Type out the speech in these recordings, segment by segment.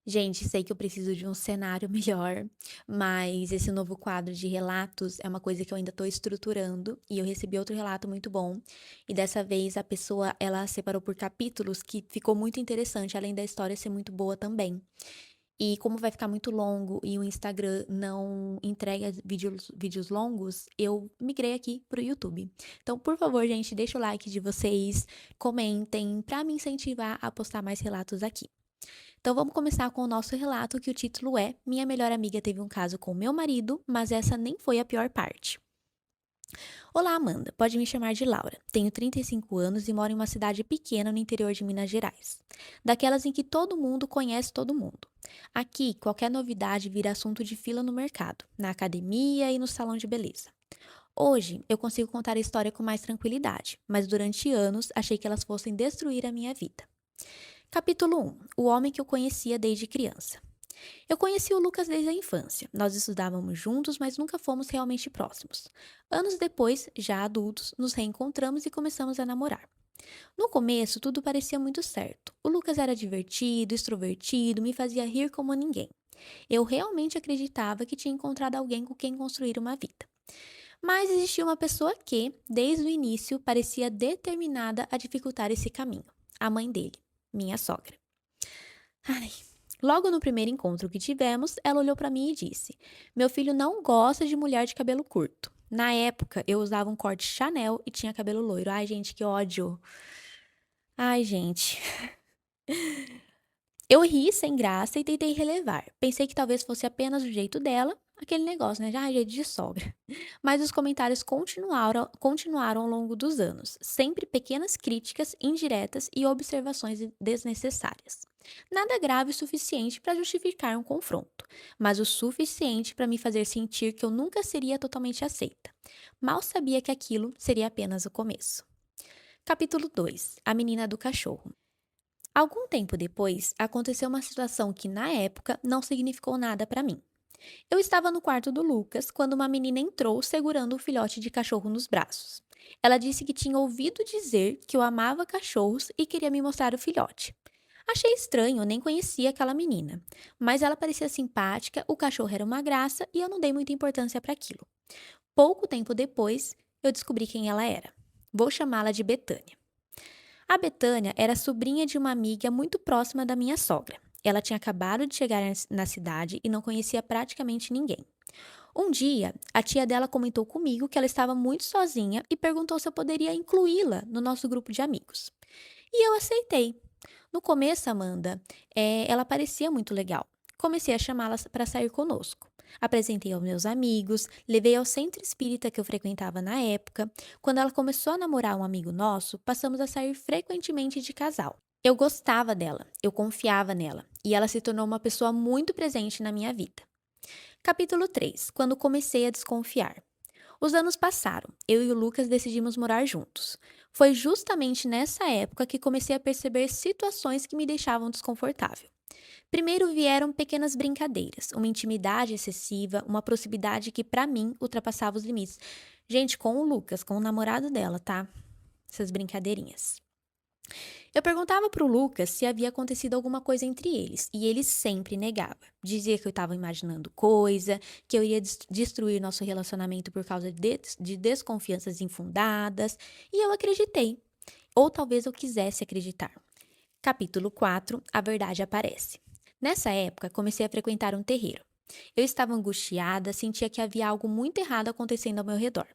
Gente, sei que eu preciso de um cenário melhor, mas esse novo quadro de relatos é uma coisa que eu ainda estou estruturando e eu recebi outro relato muito bom. E dessa vez a pessoa, ela separou por capítulos que ficou muito interessante, além da história ser muito boa também. E como vai ficar muito longo e o Instagram não entrega vídeos longos, eu migrei aqui para o YouTube. Então, por favor, gente, deixa o like de vocês, comentem para me incentivar a postar mais relatos aqui. Então vamos começar com o nosso relato, que o título é Minha melhor amiga teve um caso com meu marido, mas essa nem foi a pior parte. Olá, Amanda. Pode me chamar de Laura. Tenho 35 anos e moro em uma cidade pequena no interior de Minas Gerais. Daquelas em que todo mundo conhece todo mundo. Aqui, qualquer novidade vira assunto de fila no mercado, na academia e no salão de beleza. Hoje, eu consigo contar a história com mais tranquilidade, mas durante anos achei que elas fossem destruir a minha vida. Capítulo 1. O homem que eu conhecia desde criança. Eu conheci o Lucas desde a infância. Nós estudávamos juntos, mas nunca fomos realmente próximos. Anos depois, já adultos, nos reencontramos e começamos a namorar. No começo, tudo parecia muito certo. O Lucas era divertido, extrovertido, me fazia rir como ninguém. Eu realmente acreditava que tinha encontrado alguém com quem construir uma vida. Mas existia uma pessoa que, desde o início, parecia determinada a dificultar esse caminho. A mãe dele, minha sogra. Ai. Logo no primeiro encontro que tivemos, ela olhou pra mim e disse: Meu filho não gosta de mulher de cabelo curto. Na época, eu usava um corte Chanel e tinha cabelo loiro. Ai, gente, que ódio. Ai, gente. Eu ri sem graça e tentei relevar. Pensei que talvez fosse apenas o jeito dela, aquele negócio, né? Já jeito de sogra. Mas os comentários continuaram ao longo dos anos, sempre pequenas críticas, indiretas e observações desnecessárias. Nada grave o suficiente para justificar um confronto, mas o suficiente para me fazer sentir que eu nunca seria totalmente aceita. Mal sabia que aquilo seria apenas o começo. Capítulo 2. A menina do cachorro. Algum tempo depois, aconteceu uma situação que, na época, não significou nada para mim. Eu estava no quarto do Lucas quando uma menina entrou segurando um filhote de cachorro nos braços. Ela disse que tinha ouvido dizer que eu amava cachorros e queria me mostrar o filhote. Achei estranho, eu nem conhecia aquela menina. Mas ela parecia simpática, o cachorro era uma graça e eu não dei muita importância para aquilo. Pouco tempo depois, eu descobri quem ela era. Vou chamá-la de Betânia. A Betânia era sobrinha de uma amiga muito próxima da minha sogra. Ela tinha acabado de chegar na cidade e não conhecia praticamente ninguém. Um dia, a tia dela comentou comigo que ela estava muito sozinha e perguntou se eu poderia incluí-la no nosso grupo de amigos. E eu aceitei. No começo, Amanda, ela parecia muito legal. Comecei a chamá-la para sair conosco. Apresentei aos meus amigos, levei ao centro espírita que eu frequentava na época. Quando ela começou a namorar um amigo nosso, passamos a sair frequentemente de casal. Eu gostava dela, eu confiava nela, e ela se tornou uma pessoa muito presente na minha vida. Capítulo 3. Quando comecei a desconfiar. Os anos passaram, eu e o Lucas decidimos morar juntos. Foi justamente nessa época que comecei a perceber situações que me deixavam desconfortável. Primeiro vieram pequenas brincadeiras, uma intimidade excessiva, uma proximidade que pra mim ultrapassava os limites. Gente, com o Lucas, com o namorado dela, tá? Essas brincadeirinhas. Eu perguntava pro Lucas se havia acontecido alguma coisa entre eles, e ele sempre negava. Dizia que eu estava imaginando coisa, que eu ia destruir nosso relacionamento por causa de desconfianças infundadas, e eu acreditei. Ou talvez eu quisesse acreditar. Capítulo 4. A verdade aparece. Nessa época, comecei a frequentar um terreiro. Eu estava angustiada, sentia que havia algo muito errado acontecendo ao meu redor.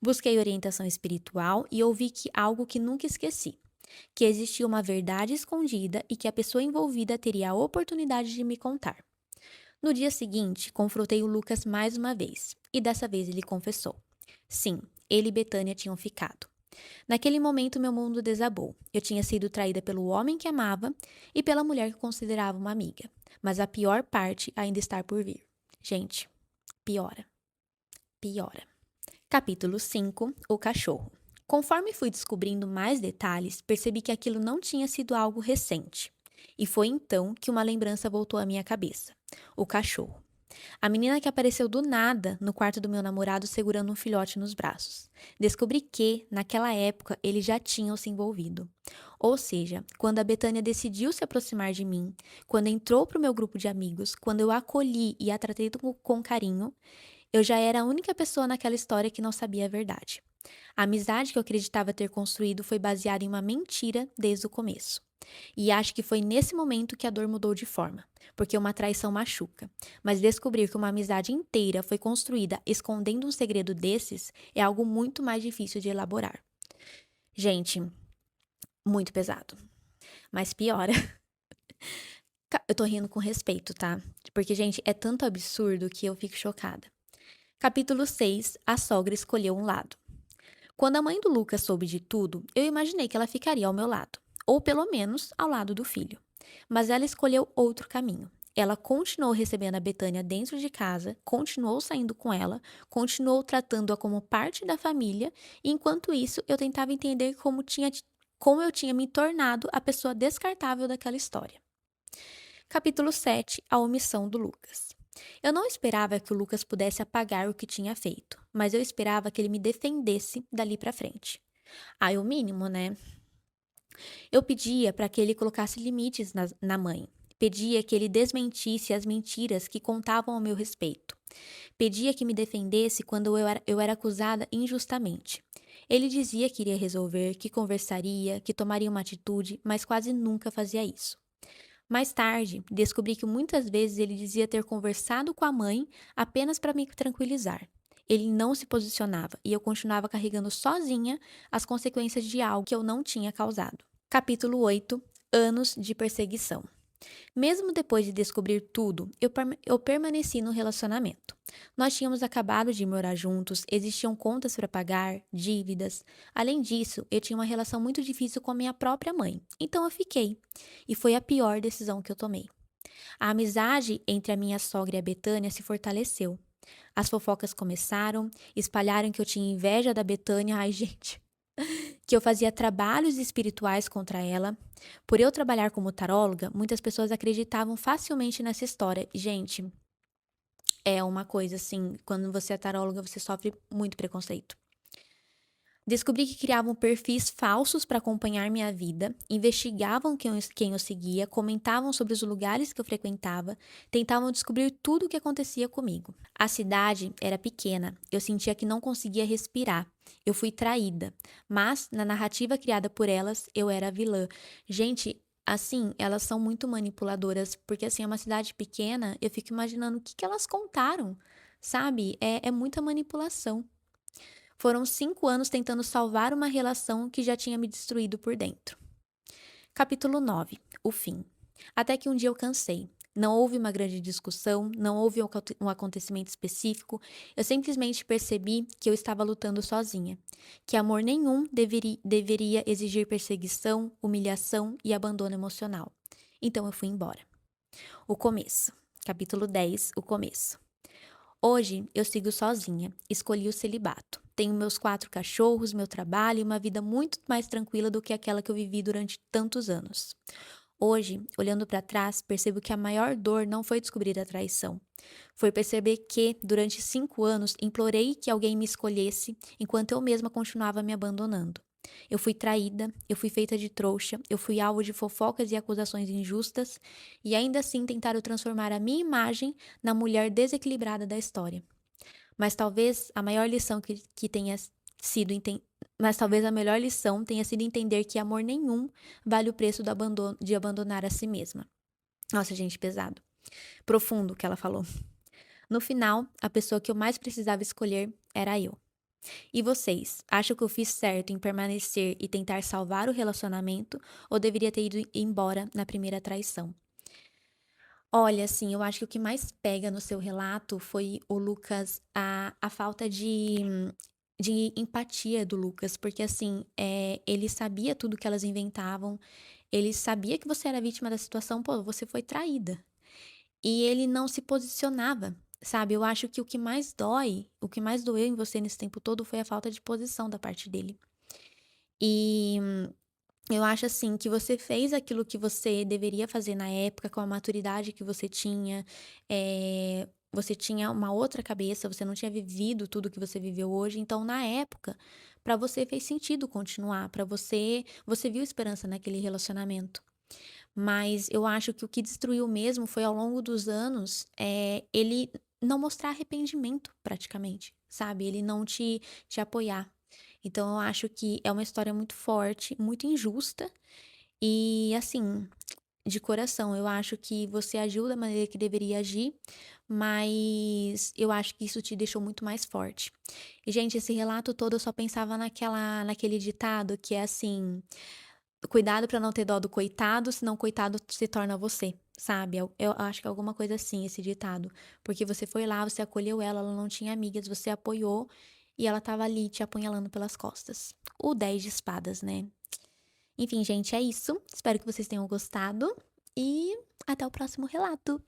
Busquei orientação espiritual e ouvi que algo que nunca esqueci, que existia uma verdade escondida e que a pessoa envolvida teria a oportunidade de me contar. No dia seguinte, confrontei o Lucas mais uma vez, e dessa vez ele confessou. Sim, ele e Betânia tinham ficado. Naquele momento, meu mundo desabou. Eu tinha sido traída pelo homem que amava e pela mulher que considerava uma amiga. Mas a pior parte ainda está por vir. Gente, piora, piora. Capítulo 5. O cachorro. Conforme fui descobrindo mais detalhes, percebi que aquilo não tinha sido algo recente. E foi então que uma lembrança voltou à minha cabeça: o cachorro. A menina que apareceu do nada no quarto do meu namorado segurando um filhote nos braços. Descobri que, naquela época, eles já tinham se envolvido. Ou seja, quando a Betânia decidiu se aproximar de mim, quando entrou para o meu grupo de amigos, quando eu a acolhi e a tratei com carinho, eu já era a única pessoa naquela história que não sabia a verdade. A amizade que eu acreditava ter construído foi baseada em uma mentira desde o começo. E acho que foi nesse momento que a dor mudou de forma, porque uma traição machuca. Mas descobrir que uma amizade inteira foi construída escondendo um segredo desses é algo muito mais difícil de elaborar. Gente, muito pesado. Mas piora. Eu tô rindo com respeito, tá? Porque, gente, é tanto absurdo que eu fico chocada. Capítulo 6. A sogra escolheu um lado. Quando a mãe do Lucas soube de tudo, eu imaginei que ela ficaria ao meu lado, ou pelo menos ao lado do filho. Mas ela escolheu outro caminho. Ela continuou recebendo a Betânia dentro de casa, continuou saindo com ela, continuou tratando-a como parte da família, e enquanto isso eu tentava entender como eu tinha me tornado a pessoa descartável daquela história. Capítulo 7. A omissão do Lucas. Eu não esperava que o Lucas pudesse apagar o que tinha feito, mas eu esperava que ele me defendesse dali pra frente. Ah, é o mínimo, né? Eu pedia para que ele colocasse limites na mãe. Pedia que ele desmentisse as mentiras que contavam ao meu respeito. Pedia que me defendesse quando eu era acusada injustamente. Ele dizia que iria resolver, que conversaria, que tomaria uma atitude, mas quase nunca fazia isso. Mais tarde, descobri que muitas vezes ele dizia ter conversado com a mãe apenas para me tranquilizar. Ele não se posicionava e eu continuava carregando sozinha as consequências de algo que eu não tinha causado. Capítulo 8. Anos de perseguição. Mesmo depois de descobrir tudo, eu permaneci no relacionamento. Nós tínhamos acabado de morar juntos, existiam contas para pagar, dívidas. Além disso, eu tinha uma relação muito difícil com a minha própria mãe, então eu fiquei. E foi a pior decisão que eu tomei. A amizade entre a minha sogra e a Betânia se fortaleceu. As fofocas começaram, espalharam que eu tinha inveja da Betânia. Ai, gente, que eu fazia trabalhos espirituais contra ela. Por eu trabalhar como taróloga, muitas pessoas acreditavam facilmente nessa história. E, gente, é uma coisa assim, quando você é taróloga, você sofre muito preconceito. Descobri que criavam perfis falsos para acompanhar minha vida, investigavam quem eu seguia, comentavam sobre os lugares que eu frequentava, tentavam descobrir tudo o que acontecia comigo. A cidade era pequena, eu sentia que não conseguia respirar. Eu fui traída, mas na narrativa criada por elas, eu era a vilã. Gente, assim, elas são muito manipuladoras, porque assim, é uma cidade pequena, eu fico imaginando o que elas contaram, sabe? É muita manipulação. Foram 5 anos tentando salvar uma relação que já tinha me destruído por dentro. Capítulo 9. O fim. Até que um dia eu cansei. Não houve uma grande discussão, não houve um acontecimento específico, eu simplesmente percebi que eu estava lutando sozinha, que amor nenhum deveria exigir perseguição, humilhação e abandono emocional. Então eu fui embora. O começo. Capítulo 10. O começo. Hoje eu sigo sozinha, escolhi o celibato. Tenho meus 4 cachorros, meu trabalho e uma vida muito mais tranquila do que aquela que eu vivi durante tantos anos. Hoje, olhando para trás, percebo que a maior dor não foi descobrir a traição. Foi perceber que, durante 5 anos, implorei que alguém me escolhesse, enquanto eu mesma continuava me abandonando. Eu fui traída, eu fui feita de trouxa, eu fui alvo de fofocas e acusações injustas, e ainda assim tentaram transformar a minha imagem na mulher desequilibrada da história. Mas talvez a maior lição que tenha sido mas talvez a melhor lição tenha sido entender que amor nenhum vale o preço de abandonar a si mesma. Nossa, gente, pesado. Profundo o que ela falou. No final, a pessoa que eu mais precisava escolher era eu. E vocês, acham que eu fiz certo em permanecer e tentar salvar o relacionamento ou deveria ter ido embora na primeira traição? Olha, assim, eu acho que o que mais pega no seu relato foi o Lucas, a falta de empatia do Lucas, porque assim, ele sabia tudo que elas inventavam, ele sabia que você era vítima da situação, pô, você foi traída. E ele não se posicionava, sabe? Eu acho que o que mais doeu em você nesse tempo todo foi a falta de posição da parte dele. E eu acho assim que você fez aquilo que você deveria fazer na época, com a maturidade que você tinha. Você tinha uma outra cabeça, você não tinha vivido tudo que você viveu hoje. Então, na época, pra você fez sentido continuar, pra você viu esperança naquele relacionamento. Mas eu acho que o que destruiu mesmo foi ao longo dos anos, ele não mostrar arrependimento praticamente, sabe, ele não te apoiar. Então eu acho que é uma história muito forte, muito injusta e, assim, de coração, eu acho que você agiu da maneira que deveria agir, mas eu acho que isso te deixou muito mais forte. E, gente, esse relato todo eu só pensava naquele ditado que é assim: "Cuidado pra não ter dó do coitado, senão o coitado se torna você", sabe. Eu acho que é alguma coisa assim esse ditado, porque você foi lá, você acolheu ela, ela não tinha amigas, você apoiou e ela estava ali te apunhalando pelas costas. O 10 de espadas, né. Enfim, gente, é isso. Espero que vocês tenham gostado e até o próximo relato.